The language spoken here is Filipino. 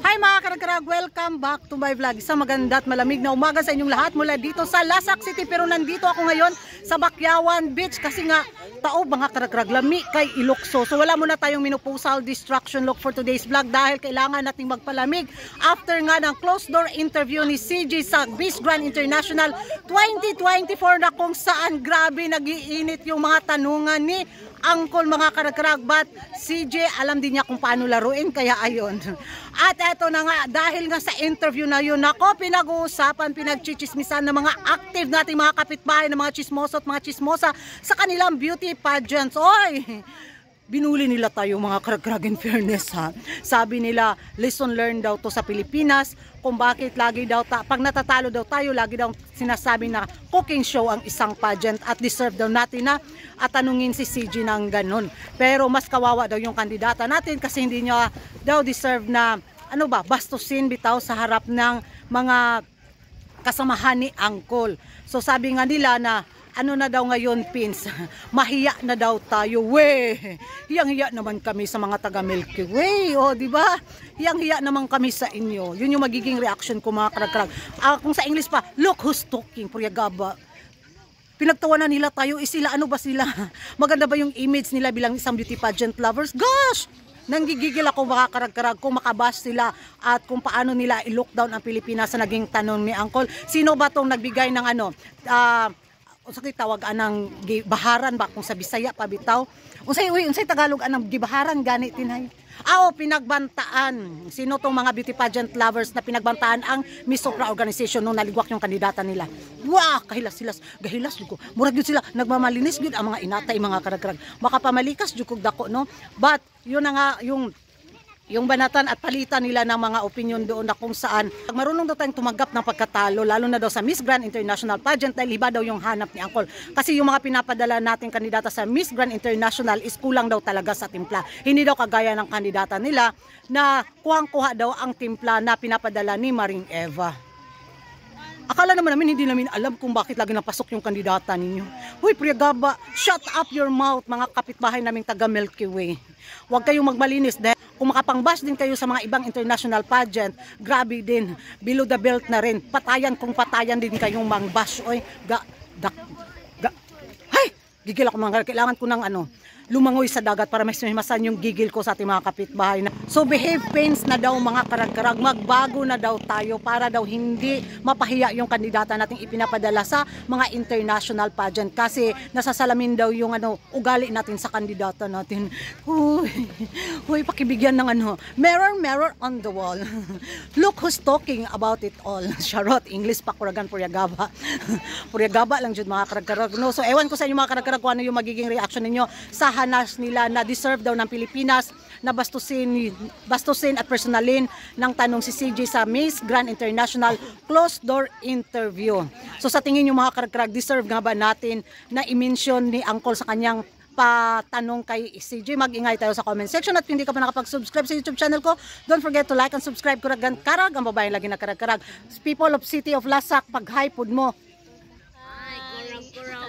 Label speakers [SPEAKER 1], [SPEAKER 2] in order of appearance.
[SPEAKER 1] Hi mga karagkarag, welcome back to my vlog. Isang maganda at malamig na umaga sa inyong lahat mula dito sa Lasak City. Pero nandito ako ngayon sa Bakyawan Beach kasi nga tao mga karagkarag, lami kay Ilokso. So wala muna tayong minupusal distraction look for today's vlog dahil kailangan nating magpalamig after nga ng closed door interview ni CJ sa Miss Grand International 2024 na kung saan grabe nagiinit yung mga tanungan ni Angkol mga karagkarag, but CJ alam din niya kung paano laruin, kaya ayun. At eto na nga, dahil nga sa interview na yun, ako pinag-uusapan, pinagchichismisan ng mga active nating mga kapitbahay, ng mga chismoso at mga chismosa sa kanilang beauty pageants. Oy! Binuli nila tayo mga karagkarag, in fairness ha. Sabi nila, lesson learned daw to sa Pilipinas, kung bakit lagi daw, pag natatalo daw tayo, lagi daw sinasabi na cooking show ang isang pageant at deserve daw natin na at tanungin si CJ ng ganun. Pero mas kawawa daw yung kandidata natin kasi hindi niya daw deserve na, ano ba, bastusin bitaw sa harap ng mga kasamahan ni Angkol. So sabi nga nila na, ano na daw ngayon, Pins, mahiya na daw tayo, we. Hiyang-hiya naman kami sa mga taga Milky Way, o di ba? Hiyang-hiya naman kami sa inyo. Yun yung magiging reaction ko mga karagkarag. Kung sa English pa, look who's talking, Puryagaba. Pinagtawanan nila tayo, sila ano ba sila? Maganda ba yung image nila bilang isang beauty pageant lovers? Gosh! Nanggigigil ako mga karagkarag kung makabash sila at kung paano nila i-lockdown ang Pilipinas sa naging tanong ni Angkol. Sino ba tong nagbigay ng ano? Unsay tawag anang gibaharan ba kung sa Bisaya pa bitaw? Unsay Tagalog anang gibaharan gani tinay? Pinagbantaan. Sino tong mga beauty pageant lovers na pinagbantaan ang Miss Sopra organization nung naligwak yung kandidata nila? Wah, kahilas-hilas, gahilas jud ko. Murag jud sila nagmamalinis jud ang mga inatay mga karagkarag. Makapamalikas jud kog dako no. But yun na nga yung banatan at palitan nila ng mga opinion doon na kung saan marunong daw tayong tumanggap ng pagkatalo, lalo na daw sa Miss Grand International Pageant dahil iba daw yung hanap ni Angkol. Kasi yung mga pinapadala nating kandidata sa Miss Grand International is kulang daw talaga sa timpla. Hindi daw kagaya ng kandidata nila na kuhang-kuha daw ang timpla na pinapadala ni Maring Eva. Akala naman namin hindi namin alam kung bakit lagi napasok yung kandidata ninyo. Huy, Puryagaba, shut up your mouth mga kapitbahay naming taga Milky Way. Huwag kayong magmalinis dahil kung makapangbash din kayo sa mga ibang international pageant, grabe din, below the belt na rin. Patayan kung patayan din kayong mangbash. Oy, hay! Gigil ako mga, kailangan ko ng lumangoy sa dagat para mas masan yung gigil ko sa ating mga kapitbahay. So behave pains na daw mga karagkarag, magbago na daw tayo para daw hindi mapahiya yung kandidata nating ipinapadala sa mga international pageant kasi nasasalamin daw yung ugali natin sa kandidata natin. Huy, pakibigyan ng mirror on the wall. Look who's talking about it all. Charot, English pa kuragan Puryagaba. Puryagaba lang jud mga karagkarag. No? So ewan ko sa inyo mga karagkarag kung ano yung magiging reaction ninyo sa hanas nila na deserve daw ng Pilipinas na bastusin at personalin ng tanong si CJ sa Miss Grand International closed door interview. So sa tingin nyo mga karagkarag, deserve nga ba natin na i-mention ni Angkol sa kanyang patanong kay CJ? Mag-ingay tayo sa comment section at hindi ka pa nakapag-subscribe sa YouTube channel ko, don't forget to like and subscribe. Kuragan karag, ang babaeng lagi na karag-karag. People of City of Lasak, pag-hi pod mo.
[SPEAKER 2] Hi, kurang.